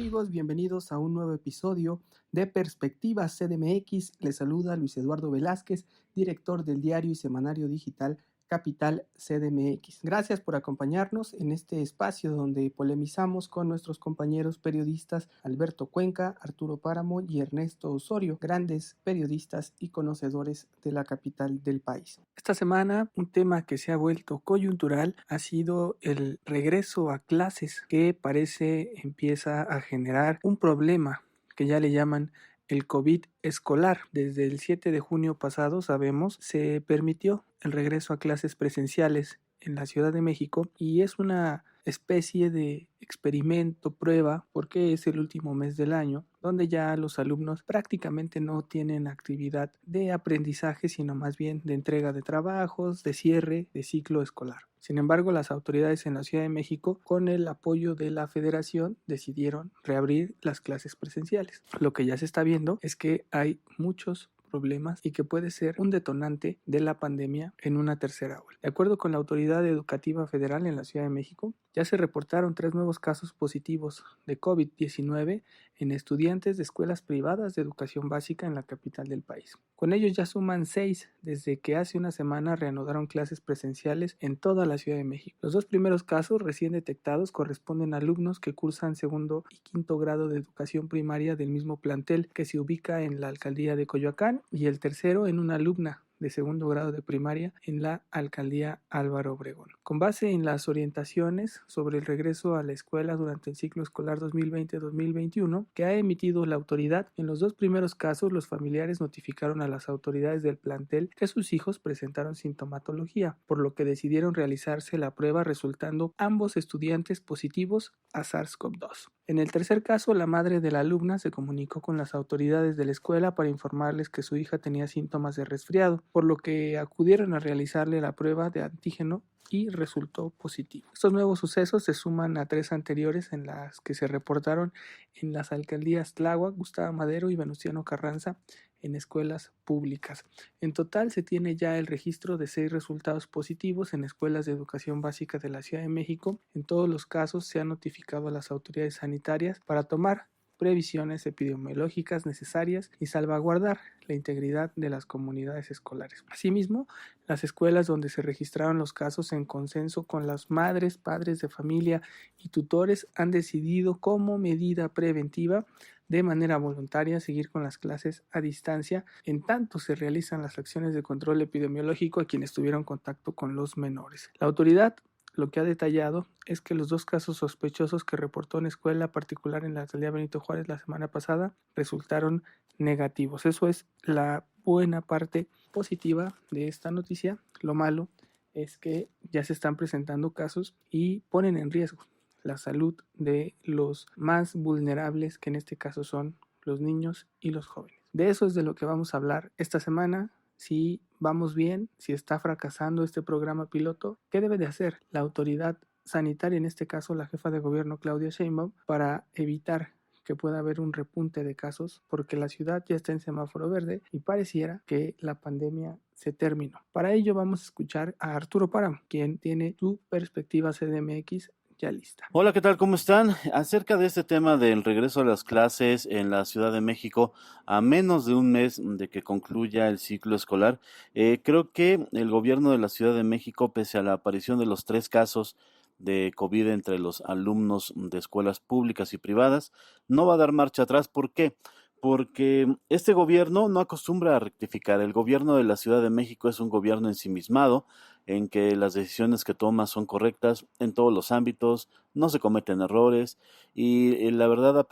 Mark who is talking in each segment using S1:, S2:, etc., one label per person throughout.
S1: amigos? Bienvenidos a un nuevo episodio de Perspectivas CDMX. Les saluda Luis Eduardo Velázquez, director del diario y semanario digital Capital CDMX. Gracias por acompañarnos en este espacio donde polemizamos con nuestros compañeros periodistas Alberto Cuenca, Arturo Páramo y Ernesto Osorio, grandes periodistas y conocedores de la capital del país. Esta semana, un tema que se ha vuelto coyuntural ha sido el regreso a clases, que parece empieza a generar un problema que ya le llaman el COVID escolar. Desde el 7 de junio pasado, sabemos, se permitió el regreso a clases presenciales en la Ciudad de México y es una especie de experimento, prueba, porque es el último mes del año, donde ya los alumnos prácticamente no tienen actividad de aprendizaje, sino más bien de entrega de trabajos, de cierre de ciclo escolar. Sin embargo, las autoridades en la Ciudad de México, con el apoyo de la Federación, decidieron reabrir las clases presenciales. Lo que ya se está viendo es que hay muchos problemas y que puede ser un detonante de la pandemia en una tercera ola. De acuerdo con la Autoridad Educativa Federal en la Ciudad de México, ya se reportaron 3 nuevos casos positivos de COVID-19 en estudiantes de escuelas privadas de educación básica en la capital del país. Con ellos ya suman 6 desde que hace una semana reanudaron clases presenciales en toda la Ciudad de México. Los 2 primeros casos recién detectados corresponden a alumnos que cursan segundo y quinto grado de educación primaria del mismo plantel que se ubica en la alcaldía de Coyoacán, y el tercero en una alumna de segundo grado de primaria en la alcaldía Álvaro Obregón. Con base en las orientaciones sobre el regreso a la escuela durante el ciclo escolar 2020-2021 que ha emitido la autoridad, en los 2 primeros casos los familiares notificaron a las autoridades del plantel que sus hijos presentaron sintomatología, por lo que decidieron realizarse la prueba, resultando ambos estudiantes positivos a SARS-CoV-2. En el tercer caso, la madre de la alumna se comunicó con las autoridades de la escuela para informarles que su hija tenía síntomas de resfriado, por lo que acudieron a realizarle la prueba de antígeno y resultó positivo. Estos nuevos sucesos se suman a 3 anteriores en las que se reportaron en las alcaldías Tláhuac, Gustavo Madero y Venustiano Carranza en escuelas públicas. En total se tiene ya el registro de 6 resultados positivos en escuelas de educación básica de la Ciudad de México. En todos los casos se ha notificado a las autoridades sanitarias para tomar previsiones epidemiológicas necesarias y salvaguardar la integridad de las comunidades escolares. Asimismo, las escuelas donde se registraron los casos, en consenso con las madres, padres de familia y tutores, han decidido como medida preventiva de manera voluntaria seguir con las clases a distancia, en tanto se realizan las acciones de control epidemiológico a quienes tuvieron contacto con los menores. La autoridad lo que ha detallado es que los 2 casos sospechosos que reportó en escuela particular en la alcaldía Benito Juárez la semana pasada resultaron negativos. Eso es la buena parte positiva de esta noticia. Lo malo es que ya se están presentando casos y ponen en riesgo la salud de los más vulnerables, que en este caso son los niños y los jóvenes. De eso es de lo que vamos a hablar esta semana. Si vamos bien, si está fracasando este programa piloto, ¿qué debe de hacer la autoridad sanitaria, en este caso la jefa de gobierno Claudia Sheinbaum, para evitar que pueda haber un repunte de casos? Porque la ciudad ya está en semáforo verde y pareciera que la pandemia se terminó. Para ello vamos a escuchar a Arturo Páramo, quien tiene su perspectiva CDMX ya lista.
S2: Hola, ¿qué tal? ¿Cómo están? Acerca de este tema del regreso a las clases en la Ciudad de México a menos de un mes de que concluya el ciclo escolar, creo que el gobierno de la Ciudad de México, pese a la aparición de los 3 casos de COVID entre los alumnos de escuelas públicas y privadas, no va a dar marcha atrás. ¿Por qué? Porque este gobierno no acostumbra a rectificar. El gobierno de la Ciudad de México es un gobierno ensimismado, en que las decisiones que toma son correctas en todos los ámbitos, no se cometen errores y la verdad,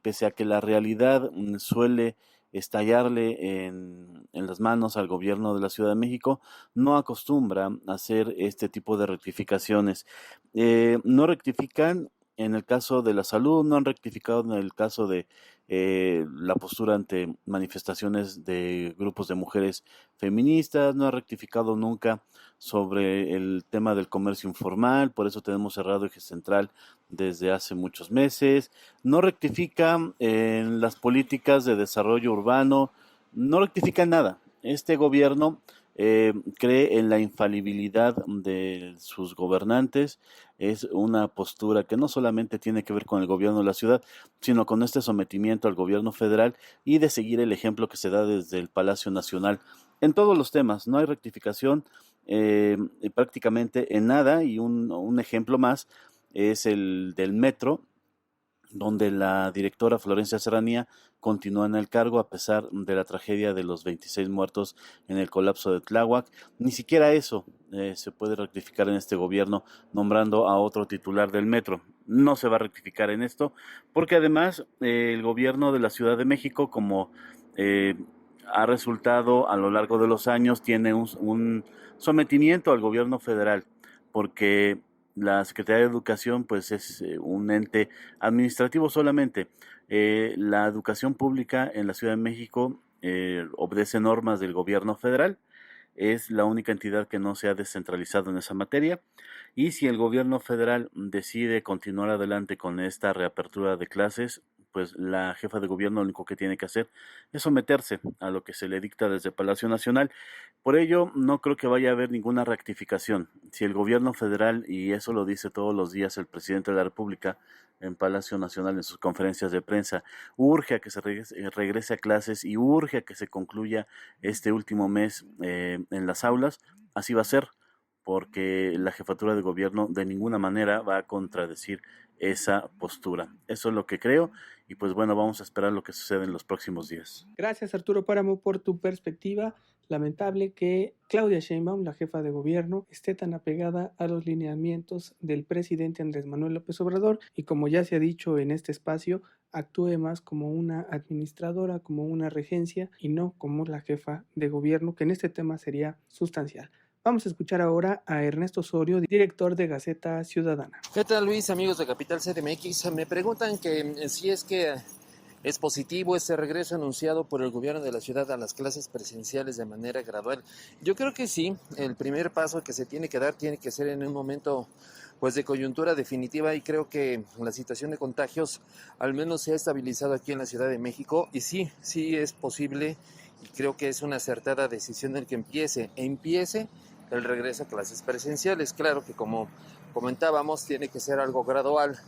S2: pese a que la realidad suele estallarle en las manos al gobierno de la Ciudad de México, no acostumbra a hacer este tipo de rectificaciones. No rectifican en el caso de la salud, no han rectificado en el caso de la postura ante manifestaciones de grupos de mujeres feministas, no ha rectificado nunca sobre el tema del comercio informal, por eso tenemos cerrado Eje Central desde hace muchos meses, no rectifica en las políticas de desarrollo urbano, no rectifica nada. Este gobierno cree en la infalibilidad de sus gobernantes. Es una postura que no solamente tiene que ver con el gobierno de la ciudad, sino con este sometimiento al gobierno federal y de seguir el ejemplo que se da desde el Palacio Nacional en todos los temas. No hay rectificación prácticamente en nada, y un ejemplo más es el del metro, donde la directora Florencia Serranía continúa en el cargo a pesar de la tragedia de los 26 muertos en el colapso de Tláhuac. Ni siquiera eso se puede rectificar en este gobierno nombrando a otro titular del metro. No se va a rectificar en esto, porque además el gobierno de la Ciudad de México, como eh, ha resultado a lo largo de los años, tiene un sometimiento al gobierno federal, porque la Secretaría de Educación pues es un ente administrativo solamente. La educación pública en la Ciudad de México obedece normas del gobierno federal. Es la única entidad que no se ha descentralizado en esa materia, y si el gobierno federal decide continuar adelante con esta reapertura de clases, pues la jefa de gobierno lo único que tiene que hacer es someterse a lo que se le dicta desde Palacio Nacional. Por ello, no creo que vaya a haber ninguna rectificación. Si el gobierno federal, y eso lo dice todos los días el presidente de la República en Palacio Nacional en sus conferencias de prensa, urge a que se regrese a clases y urge a que se concluya este último mes en las aulas, así va a ser, porque la jefatura de gobierno de ninguna manera va a contradecir esa postura. Eso es lo que creo, y pues bueno, vamos a esperar lo que sucede en los próximos días.
S1: Gracias, Arturo Páramo, por tu perspectiva. Lamentable que Claudia Sheinbaum, la jefa de gobierno, esté tan apegada a los lineamientos del presidente Andrés Manuel López Obrador y, como ya se ha dicho en este espacio, actúe más como una administradora, como una regencia y no como la jefa de gobierno, que en este tema sería sustancial. Vamos a escuchar ahora a Ernesto Osorio, director de Gaceta Ciudadana.
S3: ¿Qué tal, Luis, amigos de Capital CDMX? Me preguntan que si es que es positivo este regreso anunciado por el gobierno de la ciudad a las clases presenciales de manera gradual. Yo creo que sí, el primer paso que se tiene que dar tiene que ser en un momento pues de coyuntura definitiva, y creo que la situación de contagios al menos se ha estabilizado aquí en la Ciudad de México, y sí es posible, y creo que es una acertada decisión el que empiece el regreso a clases presenciales. Claro que, como comentábamos, tiene que ser algo gradual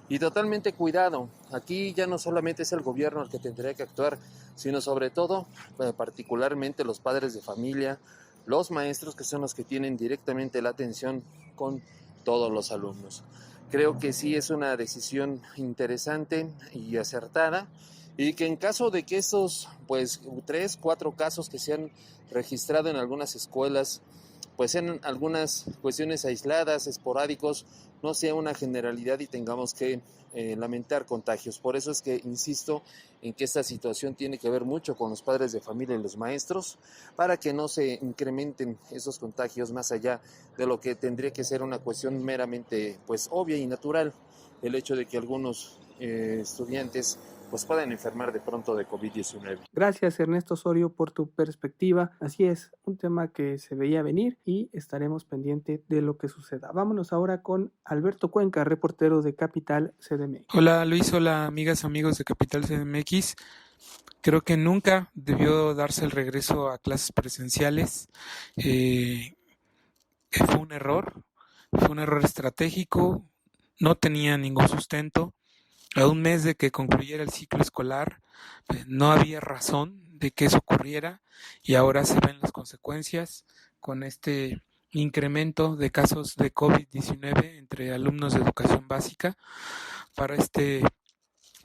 S3: y totalmente cuidado. Aquí ya no solamente es el gobierno el que tendría que actuar, sino sobre todo, particularmente los padres de familia, los maestros, que son los que tienen directamente la atención con todos los alumnos. Creo que sí es una decisión interesante y acertada, y que en caso de que estos 3, 4 casos que se han registrado en algunas escuelas, pues en algunas cuestiones aisladas, esporádicos, no sea una generalidad y tengamos que lamentar contagios. Por eso es que insisto en que esta situación tiene que ver mucho con los padres de familia y los maestros, para que no se incrementen esos contagios más allá de lo que tendría que ser una cuestión meramente obvia y natural, el hecho de que algunos estudiantes puedan enfermar de pronto de COVID-19.
S1: Gracias, Ernesto Osorio, por tu perspectiva. Así es, un tema que se veía venir y estaremos pendientes de lo que suceda. Vámonos ahora con Alberto Cuenca, reportero de Capital CDMX.
S4: Hola Luis, hola amigas, amigos de Capital CDMX. Creo que nunca debió darse el regreso a clases presenciales. Fue un error estratégico, no tenía ningún sustento. A un mes de que concluyera el ciclo escolar, no había razón de que eso ocurriera, y ahora se ven las consecuencias con este incremento de casos de COVID-19 entre alumnos de educación básica. Para de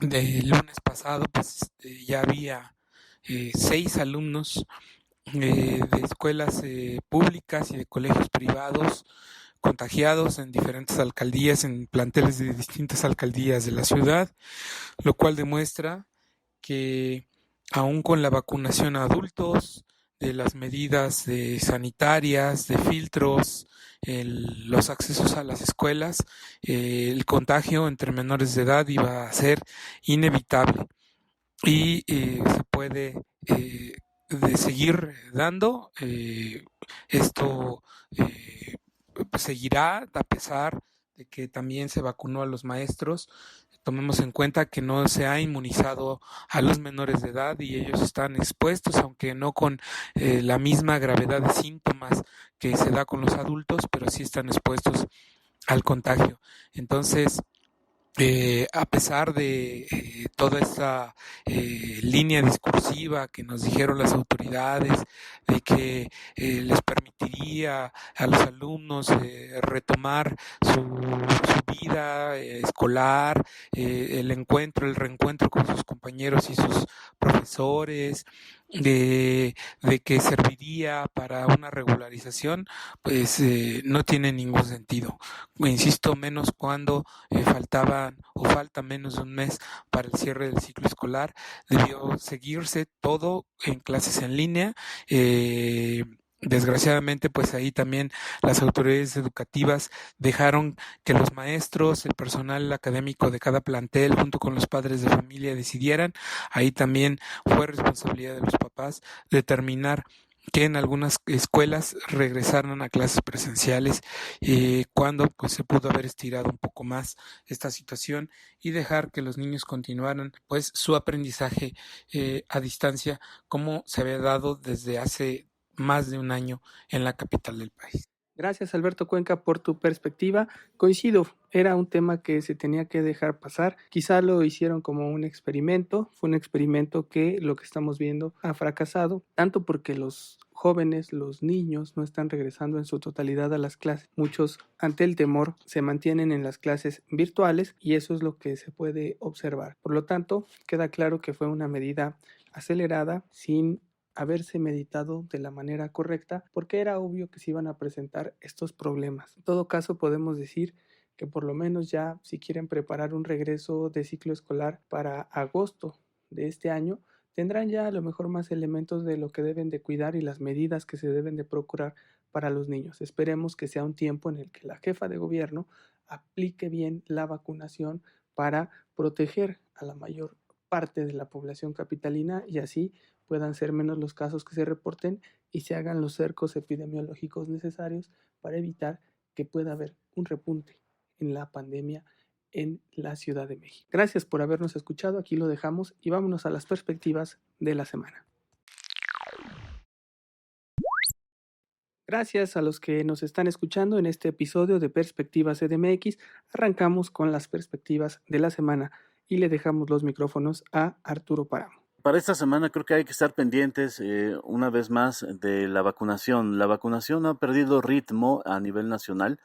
S4: lunes pasado, ya había 6 alumnos de escuelas públicas y de colegios privados contagiados en diferentes alcaldías, en planteles de distintas alcaldías de la ciudad, lo cual demuestra que aún con la vacunación a adultos, de las medidas sanitarias, de filtros, los accesos a las escuelas, el contagio entre menores de edad iba a ser inevitable, y se puede de seguir dando. Esto seguirá, a pesar de que también se vacunó a los maestros. Tomemos en cuenta que no se ha inmunizado a los menores de edad y ellos están expuestos, aunque no con la misma gravedad de síntomas que se da con los adultos, pero sí están expuestos al contagio. Entonces, a pesar de toda esta línea discursiva que nos dijeron las autoridades de que les permitiría a los alumnos retomar su vida escolar, el reencuentro con sus compañeros y sus profesores, de que serviría para una regularización, pues no tiene ningún sentido. Insisto, menos cuando falta menos de un mes para el cierre del ciclo escolar. Debió seguirse todo en clases en línea. Desgraciadamente, pues ahí también las autoridades educativas dejaron que los maestros, el personal académico de cada plantel, junto con los padres de familia, decidieran. Ahí también fue responsabilidad de los papás determinar que en algunas escuelas regresaron a clases presenciales cuando pues se pudo haber estirado un poco más esta situación y dejar que los niños continuaran pues su aprendizaje a distancia como se había dado desde hace más de un año en la capital del país.
S1: Gracias, Alberto Cuenca, por tu perspectiva. Coincido, era un tema que se tenía que dejar pasar. Quizá lo hicieron como un experimento. Fue un experimento que lo que estamos viendo ha fracasado, tanto porque los jóvenes, los niños, no están regresando en su totalidad a las clases. Muchos, ante el temor, se mantienen en las clases virtuales y eso es lo que se puede observar. Por lo tanto, queda claro que fue una medida acelerada, sin haberse meditado de la manera correcta, porque era obvio que se iban a presentar estos problemas. En todo caso, podemos decir que por lo menos ya, si quieren preparar un regreso de ciclo escolar para agosto de este año, tendrán ya a lo mejor más elementos de lo que deben de cuidar y las medidas que se deben de procurar para los niños. Esperemos que sea un tiempo en el que la jefa de gobierno aplique bien la vacunación para proteger a la mayor parte de la población capitalina y así puedan ser menos los casos que se reporten y se hagan los cercos epidemiológicos necesarios para evitar que pueda haber un repunte en la pandemia en la Ciudad de México. Gracias por habernos escuchado, aquí lo dejamos y vámonos a las perspectivas de la semana. Gracias a los que nos están escuchando en este episodio de Perspectivas CDMX. Arrancamos con las perspectivas de la semana y le dejamos los micrófonos a Arturo Páramo.
S2: Para esta semana creo que hay que estar pendientes una vez más de la vacunación. La vacunación ha perdido ritmo a nivel nacional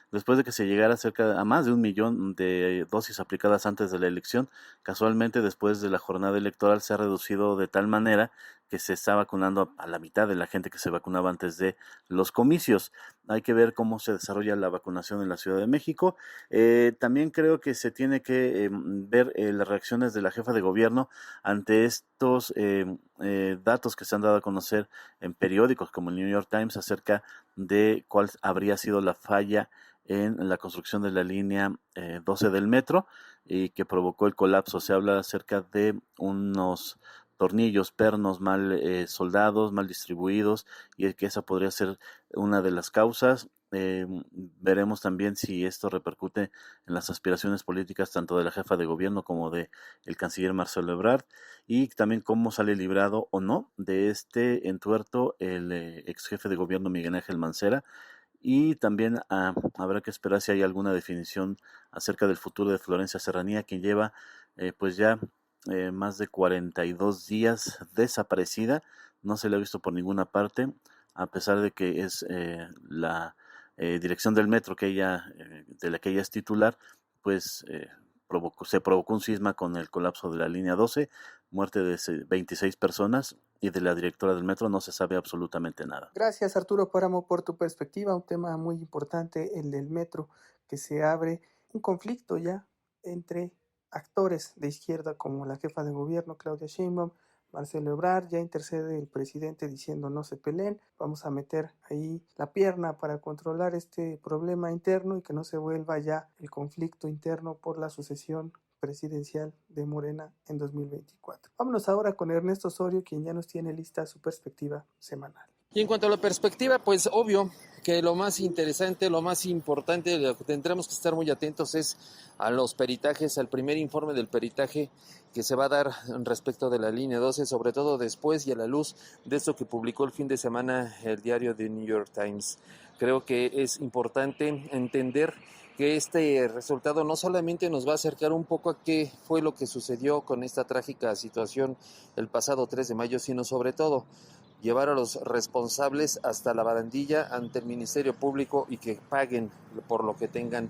S2: después de que se llegara a más de 1 millón de dosis aplicadas antes de la elección. Casualmente, después de la jornada electoral se ha reducido de tal manera que se está vacunando a la mitad de la gente que se vacunaba antes de los comicios. Hay que ver cómo se desarrolla la vacunación en la Ciudad de México. También creo que se tiene que ver las reacciones de la jefa de gobierno ante estos datos que se han dado a conocer en periódicos como el New York Times acerca de cuál habría sido la falla en la construcción de la línea 12 del metro y que provocó el colapso. Se habla acerca de unos tornillos, pernos mal soldados, mal distribuidos, y que esa podría ser una de las causas. Veremos también si esto repercute en las aspiraciones políticas tanto de la jefa de gobierno como de el canciller Marcelo Ebrard, y también cómo sale librado o no de este entuerto el ex jefe de gobierno Miguel Ángel Mancera. Y también habrá que esperar si hay alguna definición acerca del futuro de Florencia Serranía, quien lleva pues ya más de 42 días desaparecida. No se le ha visto por ninguna parte, a pesar de que es la dirección del metro de la que ella es titular, pues se provocó un cisma con el colapso de la línea 12, muerte de 26 personas, y de la directora del metro no se sabe absolutamente nada.
S1: Gracias, Arturo Páramo, por tu perspectiva. Un tema muy importante, el del metro, que se abre un conflicto ya entre actores de izquierda como la jefa de gobierno Claudia Sheinbaum, Marcelo Ebrard. Ya intercede el presidente diciendo no se peleen, vamos a meter ahí la pierna para controlar este problema interno y que no se vuelva ya el conflicto interno por la sucesión presidencial de Morena en 2024. Vámonos ahora con Ernesto Osorio, quien ya nos tiene lista su perspectiva semanal.
S3: Y en cuanto a la perspectiva, pues obvio que lo más interesante, lo más importante, lo que tendremos que estar muy atentos es a los peritajes, al primer informe del peritaje que se va a dar respecto de la línea 12, sobre todo después y a la luz de esto que publicó el fin de semana el diario The New York Times. Creo que es importante entender que este resultado no solamente nos va a acercar un poco a qué fue lo que sucedió con esta trágica situación el pasado 3 de mayo, sino sobre todo llevar a los responsables hasta la barandilla ante el Ministerio Público y que paguen por lo que tengan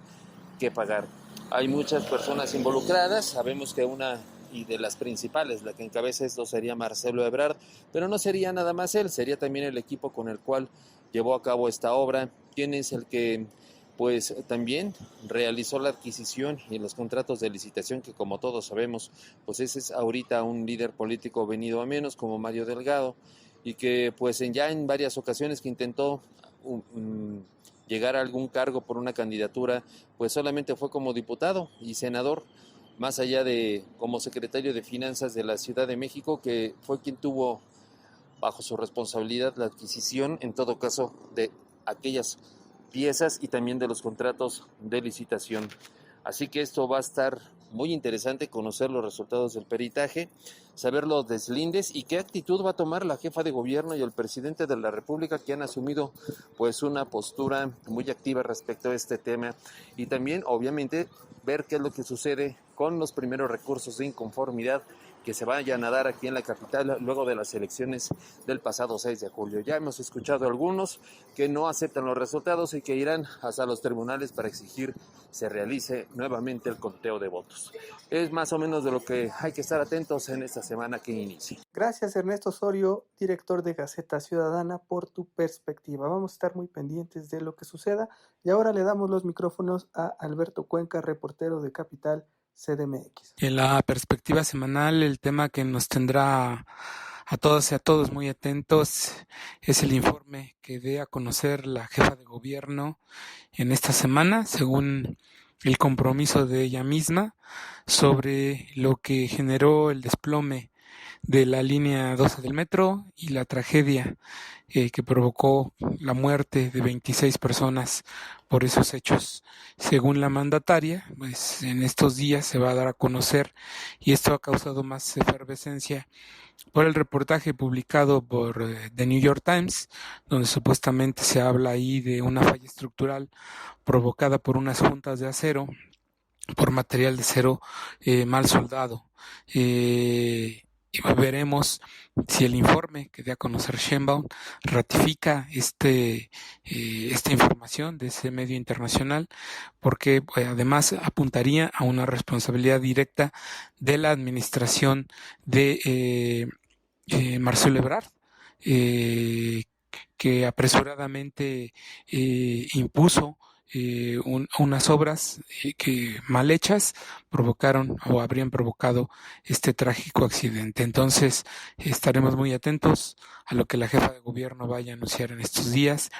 S3: que pagar. Hay muchas personas involucradas, sabemos que una y de las principales, la que encabeza esto sería Marcelo Ebrard, pero no sería nada más él, sería también el equipo con el cual llevó a cabo esta obra, quien es el que pues también realizó la adquisición y los contratos de licitación, que como todos sabemos, pues ese es ahorita un líder político venido a menos como Mario Delgado, y que pues ya en varias ocasiones que intentó llegar a algún cargo por una candidatura, pues solamente fue como diputado y senador, más allá de como secretario de Finanzas de la Ciudad de México, que fue quien tuvo bajo su responsabilidad la adquisición, en todo caso, de aquellas piezas y también de los contratos de licitación. Así que esto va a estar muy interesante, conocer los resultados del peritaje, saber los deslindes y qué actitud va a tomar la jefa de gobierno y el presidente de la República, que han asumido pues una postura muy activa respecto a este tema, y también obviamente ver qué es lo que sucede con los primeros recursos de inconformidad que se vayan a dar aquí en la capital luego de las elecciones del pasado 6 de julio. Ya hemos escuchado algunos que no aceptan los resultados y que irán hasta los tribunales para exigir se realice nuevamente el conteo de votos. Es más o menos de lo que hay que estar atentos en esta semana que inicia.
S1: Gracias Ernesto Osorio, director de Gaceta Ciudadana, por tu perspectiva. Vamos a estar muy pendientes de lo que suceda y ahora le damos los micrófonos a Alberto Cuenca, reportero de Capital CDMX.
S4: En la perspectiva semanal, el tema que nos tendrá a todas y a todos muy atentos es el informe que dé a conocer la jefa de gobierno en esta semana, según el compromiso de ella misma, sobre lo que generó el desplome de la línea 12 del metro y la tragedia que provocó la muerte de 26 personas por esos hechos. Según la mandataria, pues en estos días se va a dar a conocer, y esto ha causado más efervescencia por el reportaje publicado por The New York Times, donde supuestamente se habla ahí de una falla estructural provocada por unas juntas de acero, por material de acero mal soldado. Y veremos si el informe que dé a conocer Sheinbaum ratifica esta información de ese medio internacional, porque además apuntaría a una responsabilidad directa de la administración de Marcelo Ebrard, que apresuradamente impuso unas obras que mal hechas provocaron o habrían provocado este trágico accidente. Entonces estaremos muy atentos a lo que la jefa de gobierno vaya a anunciar en estos días,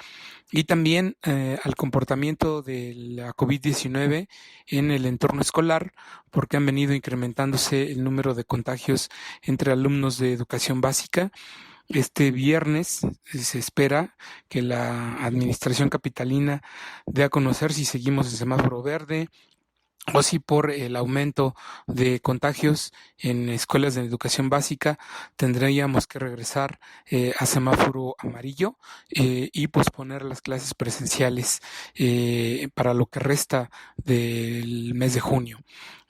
S4: y también al comportamiento de la COVID-19 en el entorno escolar, porque han venido incrementándose el número de contagios entre alumnos de educación básica. Este viernes se espera que la administración capitalina dé a conocer si seguimos en semáforo verde o si por el aumento de contagios en escuelas de educación básica tendríamos que regresar a semáforo amarillo y posponer las clases presenciales para lo que resta del mes de junio.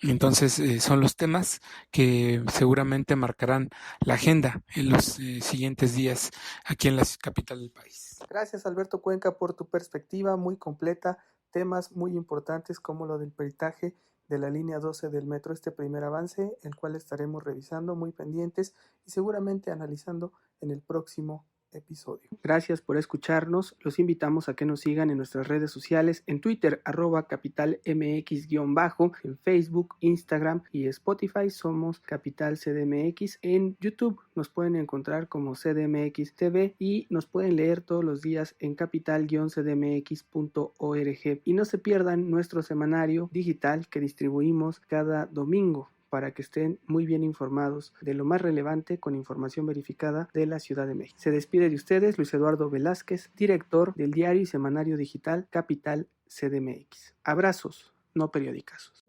S4: Entonces son los temas que seguramente marcarán la agenda en los siguientes días aquí en la capital del país.
S1: Gracias Alberto Cuenca por tu perspectiva muy completa, temas muy importantes como lo del peritaje de la línea 12 del metro, este primer avance, el cual estaremos revisando muy pendientes y seguramente analizando en el próximo episodio. Gracias por escucharnos. Los invitamos a que nos sigan en nuestras redes sociales, en Twitter @capitalmx_, en Facebook, Instagram y Spotify somos Capital CDMX. En YouTube nos pueden encontrar como CDMX TV y nos pueden leer todos los días en capital-cdmx.org. Y no se pierdan nuestro semanario digital que distribuimos cada domingo para que estén muy bien informados de lo más relevante con información verificada de la Ciudad de México. Se despide de ustedes Luis Eduardo Velázquez, director del diario y semanario digital Capital CDMX. Abrazos, no periodicazos.